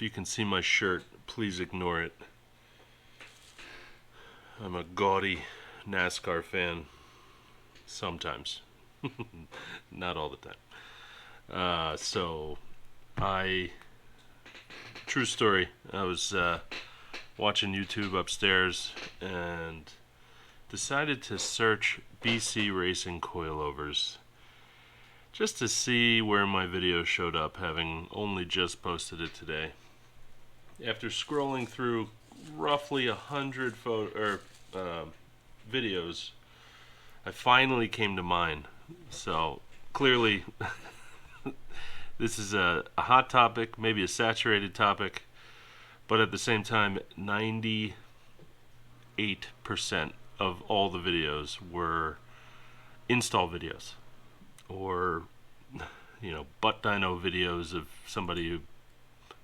you can see my shirt, please ignore it. I'm a gaudy NASCAR fan. Sometimes. Not all the time. True story, I was watching YouTube upstairs and decided to search BC Racing coilovers just to see where my video showed up, having only just posted it today. After scrolling through roughly 100 videos, I finally came to mine. So clearly this is a hot topic, maybe a saturated topic, but at the same time 98% of all the videos were install videos, or butt dyno videos of somebody who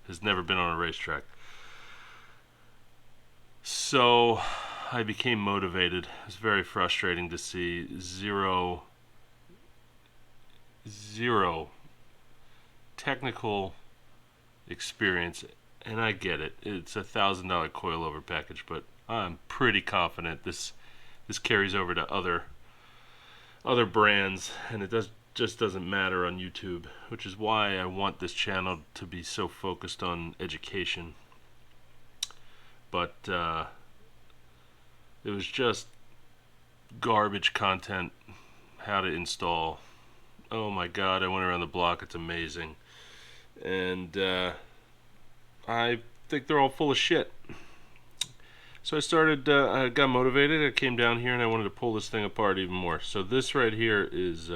has never been on a racetrack. So I became motivated. It was very frustrating to see zero technical experience, and I get it. It's $1,000 coilover package, but I'm pretty confident this carries over to other brands, and it just doesn't matter on YouTube, which is why I want this channel to be so focused on education. But it was just garbage content. How to install. Oh my god, I went around the block. It's amazing. And I think they're all full of shit. So I got motivated. I came down here and I wanted to pull this thing apart even more. So this right here is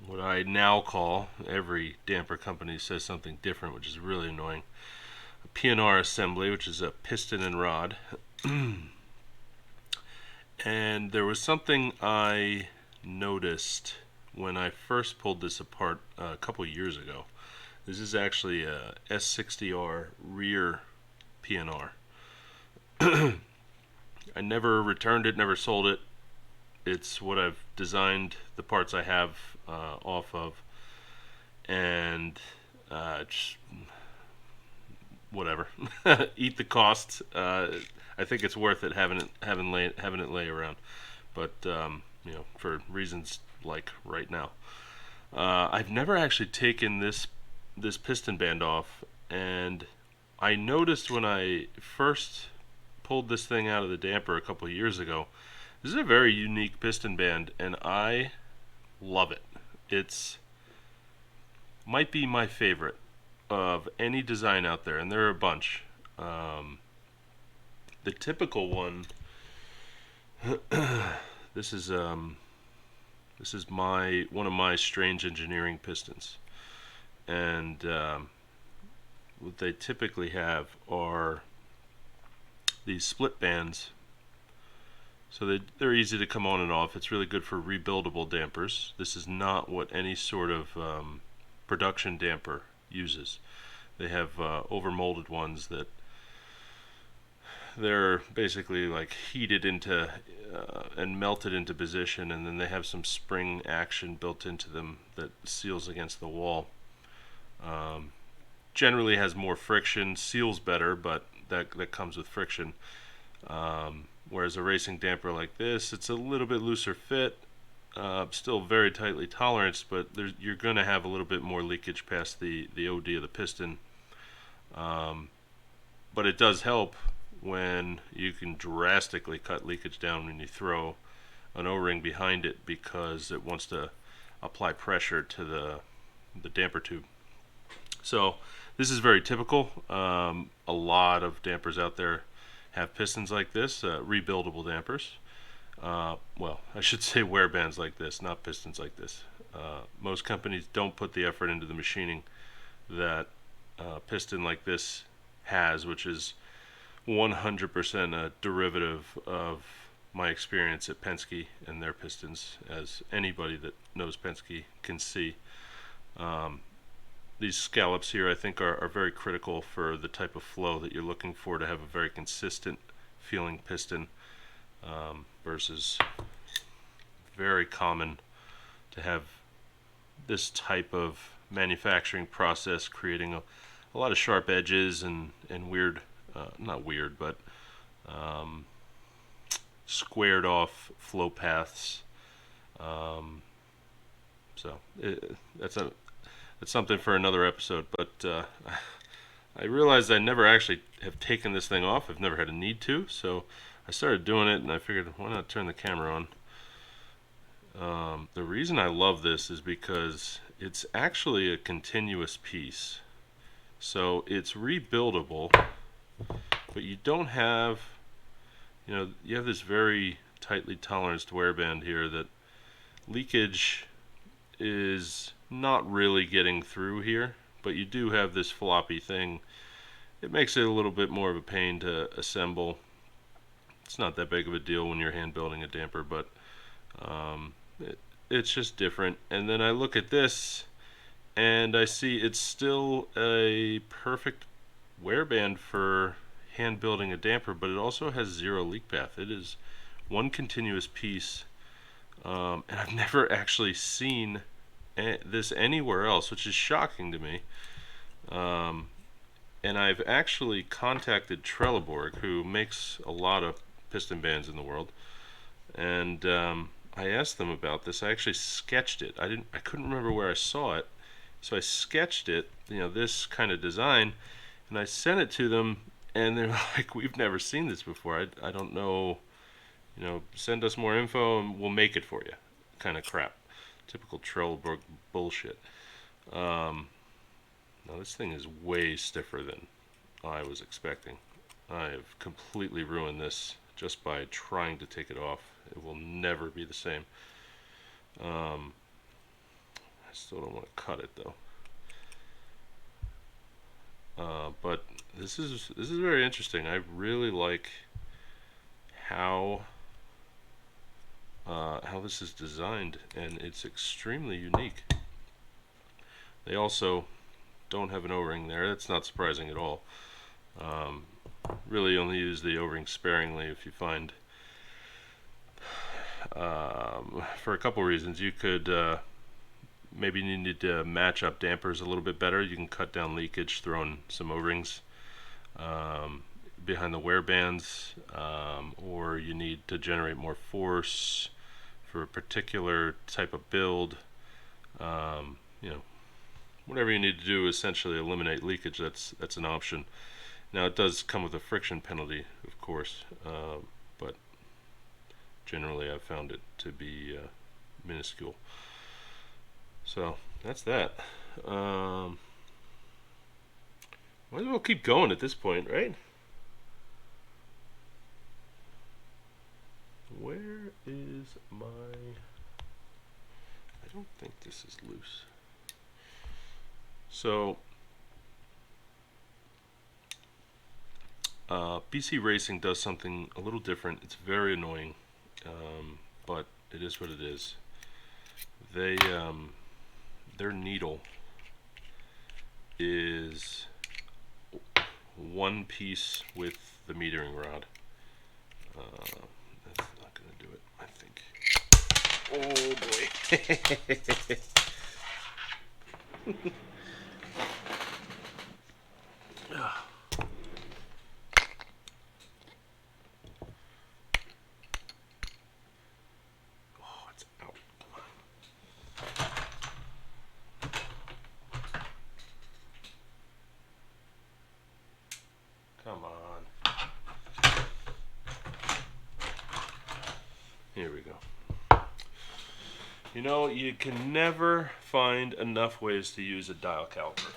what I now call, every damper company says something different, which is really annoying, a PNR assembly, which is a piston and rod. And there was something I noticed when I first pulled this apart a couple years ago. This is actually a S60R rear PNR. I never returned it, never sold it. It's what I've designed the parts I have off of, and just whatever. Eat the cost. I think it's worth it having it lay around, but for reasons like right now, I've never actually taken this piston band off, and I noticed when I first pulled this thing out of the damper a couple of years ago, this is a very unique piston band, and I love it. It's might be my favorite of any design out there, and there are a bunch. The typical one. This is one of my strange engineering pistons, and what they typically have are these split bands. So they're easy to come on and off. It's really good for rebuildable dampers. This is not what any sort of production damper uses. They have overmolded ones that they're basically like heated into and melted into position, and then they have some spring action built into them that seals against the wall. Generally has more friction, seals better, but that comes with friction. Whereas a racing damper like this, it's a little bit looser fit, still very tightly toleranced, but you're going to have a little bit more leakage past the OD of the piston. But it does help when you can drastically cut leakage down when you throw an O-ring behind it, because it wants to apply pressure to the damper tube. So this is very typical. A lot of dampers out there have pistons like this, rebuildable dampers. Well, I should say wear bands like this, not pistons like this. Most companies don't put the effort into the machining that a piston like this has, which is 100% a derivative of my experience at Penske and their pistons, as anybody that knows Penske can see. These scallops here, I think, are very critical for the type of flow that you're looking for to have a very consistent feeling piston, versus very common to have this type of manufacturing process, creating a lot of sharp edges and weird, not weird, but squared off flow paths. So that's something for another episode. But I realized I never actually have taken this thing off. I've never had a need to, so I started doing it, and I figured, why not turn the camera on? The reason I love this is because it's actually a continuous piece. So it's rebuildable, but you don't have, you have this very tightly toleranced wear band here that leakage is not really getting through here, but you do have this floppy thing. It makes it a little bit more of a pain to assemble. It's not that big of a deal when you're hand building a damper, but it's just different. And then I look at this and I see it's still a perfect wear band for hand building a damper, but it also has zero leak path. It is one continuous piece, and I've never actually seen this anywhere else, which is shocking to me. And I've actually contacted Trelleborg, who makes a lot of piston bands in the world, and I asked them about this. I actually sketched it. I couldn't remember where I saw it, so I sketched it, this kind of design, and I sent it to them, and they're like, "We've never seen this before. I don't know. Send us more info and we'll make it for you." Kind of crap. Typical Trelleborg bullshit. Now this thing is way stiffer than I was expecting. I have completely ruined this just by trying to take it off. It will never be the same. I still don't want to cut it though. But this is very interesting. I really like how this is designed, and it's extremely unique. They also don't have an O-ring there. That's not surprising at all. Really only use the O-ring sparingly if you find, for a couple reasons. You could maybe you need to match up dampers a little bit better. You can cut down leakage throwing some O-rings behind the wear bands, or you need to generate more force for a particular type of build. Whatever you need to do, essentially eliminate leakage. That's an option. Now it does come with a friction penalty, of course, but generally I've found it to be minuscule. So that's that. Might as well keep going at this point, right? Where is my... I don't think this is loose. So, BC Racing does something a little different. It's very annoying, but it is what it is. They, their needle is one piece with the metering rod. That's not going to do it, I think. Oh boy. Oh, it's out. Come on. Here we go. You can never find enough ways to use a dial caliper.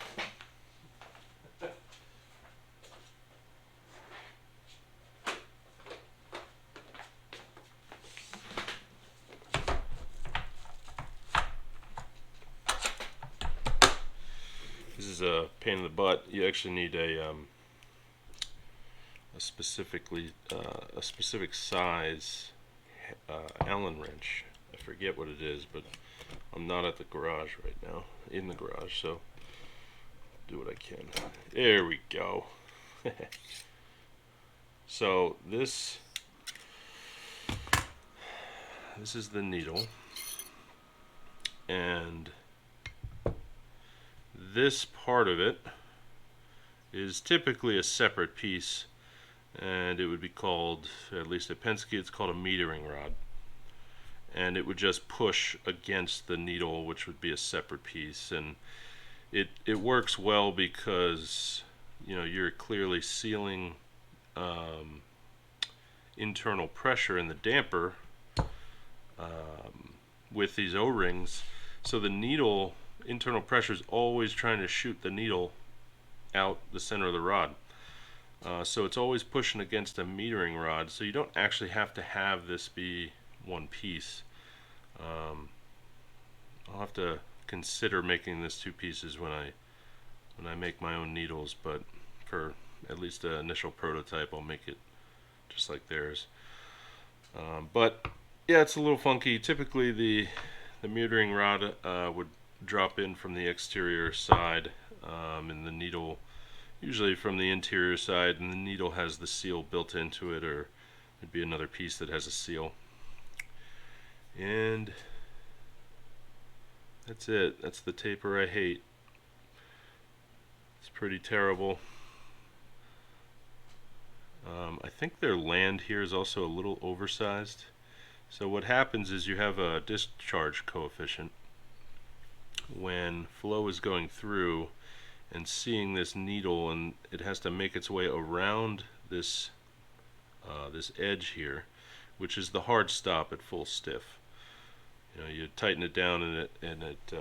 This is a pain in the butt. You actually need a specific size Allen wrench. I forget what it is, but I'm not at the garage right now. In the garage, so do what I can. There we go. So this is the needle, and this part of it is typically a separate piece, and it would be called, at least at Penske, it's called a metering rod. And it would just push against the needle, which would be a separate piece. And it works well because, you know, you're clearly sealing internal pressure in the damper with these O-rings. So the needle, internal pressure is always trying to shoot the needle out the center of the rod. So it's always pushing against a metering rod, so you don't actually have to have this be one piece. I'll have to consider making this two pieces when I make my own needles, but for at least the initial prototype I'll make it just like theirs. But yeah, it's a little funky. Typically the metering rod would drop in from the exterior side, and the needle usually from the interior side, and the needle has the seal built into it, or there'd be another piece that has a seal. And that's it. That's the taper I hate. It's pretty terrible. I think their land here is also a little oversized. So what happens is you have a discharge coefficient when flow is going through and seeing this needle, and it has to make its way around this this edge here, which is the hard stop at full stiff. You know, you tighten it down and it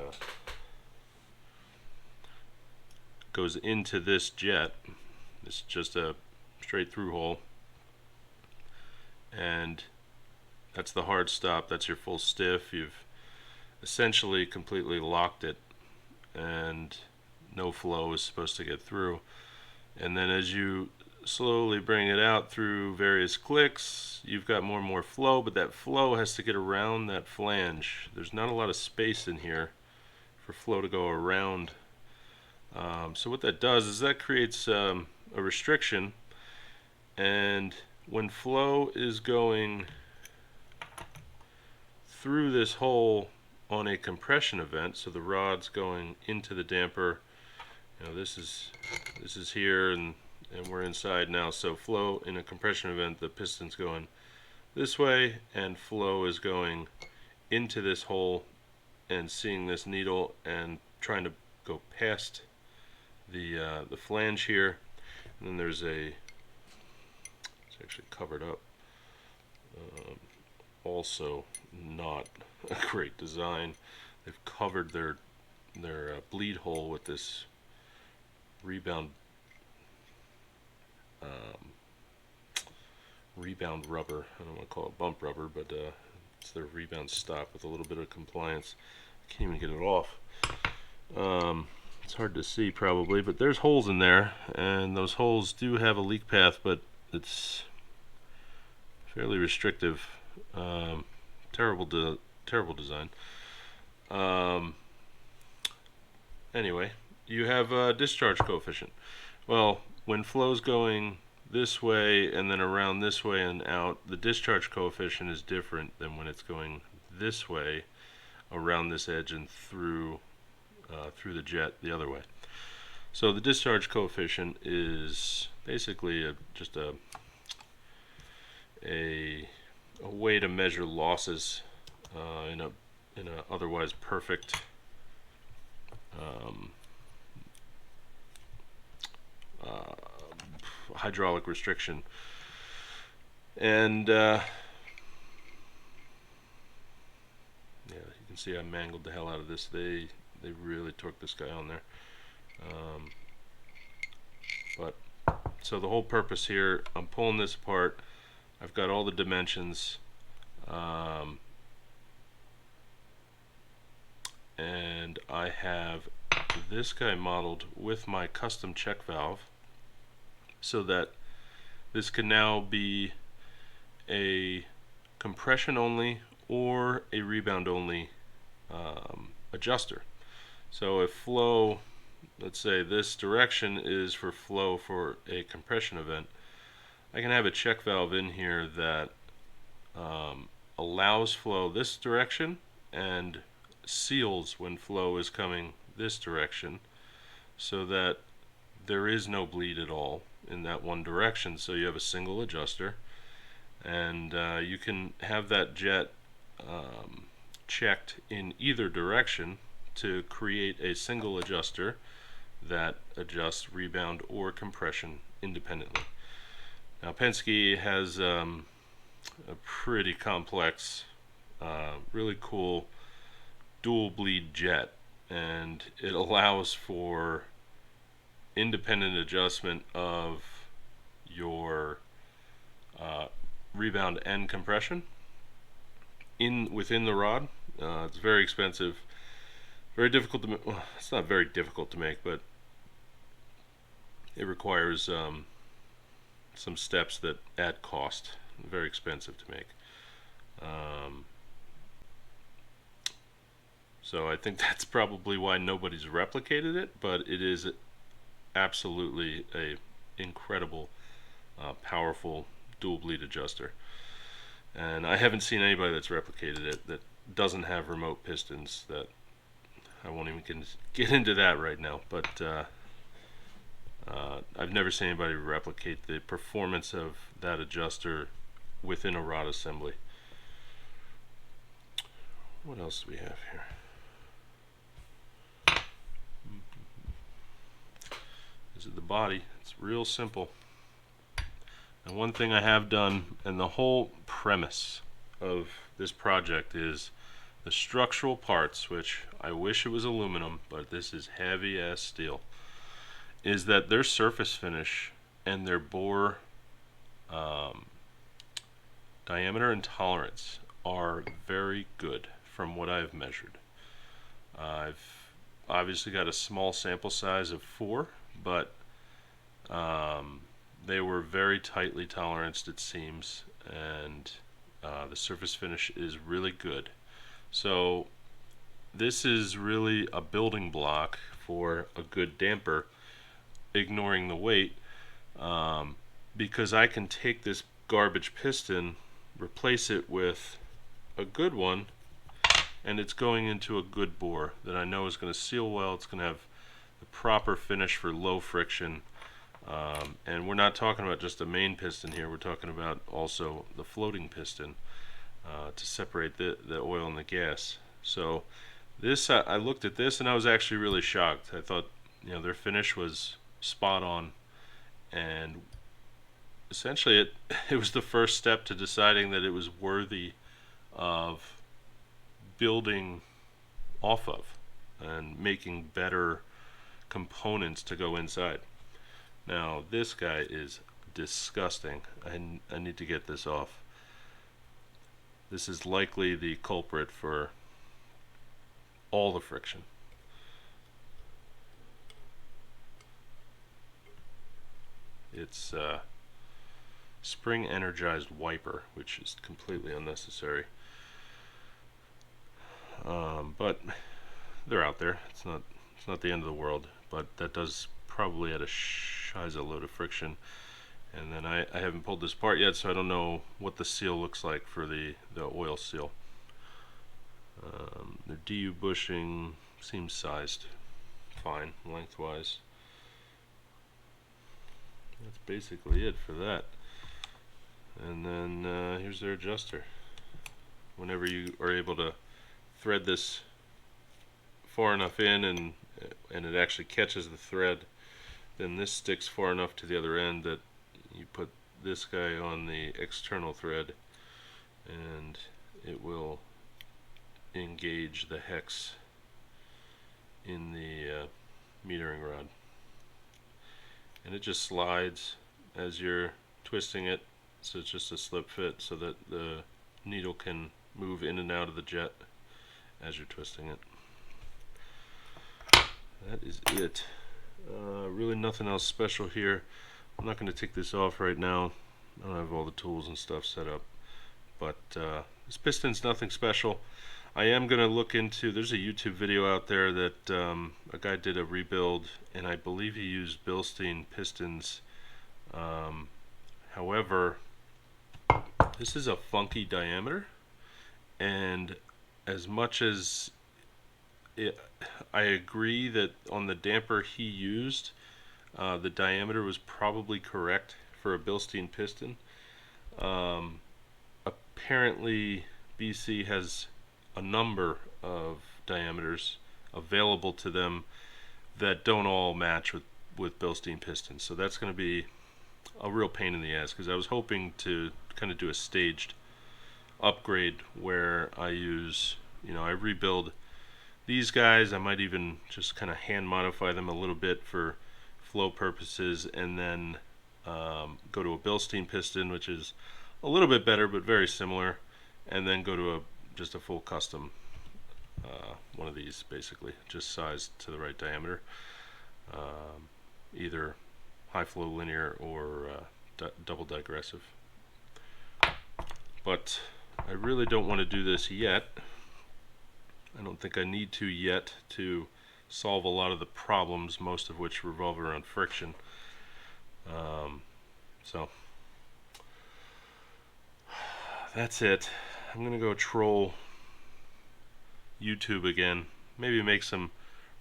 goes into this jet. It's just a straight through hole, and that's the hard stop. That's your full stiff. You've essentially completely locked it, and no flow is supposed to get through. And then as you slowly bring it out through various clicks, you've got more and more flow, but that flow has to get around that flange. There's not a lot of space in here for flow to go around. So what that does is that creates a restriction, and when flow is going through this hole on a compression event, so the rod's going into the damper, you know, this is here, and we're inside now. So flow in a compression event, the piston's going this way, and flow is going into this hole and seeing this needle and trying to go past the flange here. And then there's it's actually covered up. Also not a great design. They've covered their bleed hole with this rebound rubber. I don't want to call it bump rubber, but it's their rebound stop with a little bit of compliance. I can't even get it off. It's hard to see probably, but there's holes in there, and those holes do have a leak path, but it's fairly restrictive. Terrible design. Anyway, you have a discharge coefficient. Well, when flow's going this way and then around this way and out, the discharge coefficient is different than when it's going this way around this edge and through the jet the other way. So the discharge coefficient is basically just a way to measure losses in a otherwise perfect hydraulic restriction. And yeah, you can see I mangled the hell out of this. They really torqued this guy on there. But so the whole purpose here, I'm pulling this apart. I've got all the dimensions, and I have this guy modeled with my custom check valve, so that this can now be a compression only or a rebound only adjuster. So if flow, let's say this direction is for flow for a compression event, I can have a check valve in here that allows flow this direction and seals when flow is coming this direction. so that there is no bleed at all in that one direction. So you have a single adjuster, and you can have that jet checked in either direction to create a single adjuster that adjusts rebound or compression independently. Now Penske has a pretty complex, really cool dual bleed jet, and it allows for independent adjustment of your rebound and compression within the rod. It's very expensive, very difficult to make. Well, it's not very difficult to make, but it requires some steps that add cost. Very expensive to make. So I think that's probably why nobody's replicated it, but it is absolutely a incredible, powerful dual bleed adjuster. And I haven't seen anybody that's replicated it that doesn't have remote pistons. That I won't even get into that right now, but I've never seen anybody replicate the performance of that adjuster within a rod assembly. What else do we have here? This is the body. It's real simple. And one thing I have done, and the whole premise of this project is the structural parts, which I wish it was aluminum, but this is heavy ass steel, is that their surface finish and their bore diameter and tolerance are very good from what I've measured. I've obviously got a small sample size of 4, but they were very tightly toleranced, it seems, and the surface finish is really good. So this is really a building block for a good damper, ignoring the weight, because I can take this garbage piston, replace it with a good one, and it's going into a good bore that I know is going to seal well. It's going to have the proper finish for low friction. And we're not talking about just the main piston here, we're talking about also the floating piston to separate the oil and the gas. So this, I looked at this and I was actually really shocked. I thought, their finish was spot on, and essentially it was the first step to deciding that it was worthy of building off of and making better components to go inside. Now this guy is disgusting. I need to get this off. This is likely the culprit for all the friction. It's spring energized wiper, which is completely unnecessary. But they're out there. It's not the end of the world, but that does probably add a shiza load of friction. And then I haven't pulled this apart yet, so I don't know what the seal looks like for the oil seal. The DU bushing seems sized fine lengthwise. That's basically it for that. And then here's their adjuster. Whenever you are able to thread this far enough in and it actually catches the thread, then this sticks far enough to the other end that you put this guy on the external thread and it will engage the hex in the metering rod, and it just slides as you're twisting it, so it's just a slip fit so that the needle can move in and out of the jet as you're twisting it. That is it. Really nothing else special here. I'm not going to take this off right now. I don't have all the tools and stuff set up, but this piston's nothing special. I am going to look into, there's a YouTube video out there that a guy did a rebuild, and I believe he used Bilstein pistons. However, this is a funky diameter, and as much as I agree that on the damper he used, the diameter was probably correct for a Bilstein piston. Apparently, BC has a number of diameters available to them that don't all match with Bilstein pistons. So that's going to be a real pain in the ass, because I was hoping to kind of do a staged upgrade where I use, I rebuild these guys. I might even just kind of hand modify them a little bit for flow purposes, and then go to a Bilstein piston, which is a little bit better but very similar, and then go to just a full custom one of these, basically just sized to the right diameter, either high flow linear or double digressive. But I really don't want to do this yet. I don't think I need to yet to solve a lot of the problems, most of which revolve around friction. So that's it. I'm going to go troll YouTube again. Maybe make some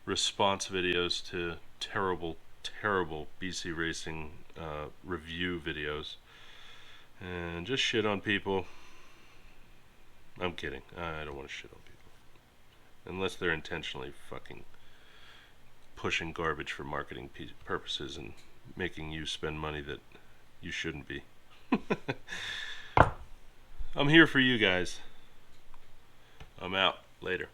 response videos to terrible BC Racing review videos. And just shit on people. I'm kidding. I don't want to shit on people. Unless they're intentionally fucking pushing garbage for marketing purposes and making you spend money that you shouldn't be. I'm here for you guys. I'm out. Later.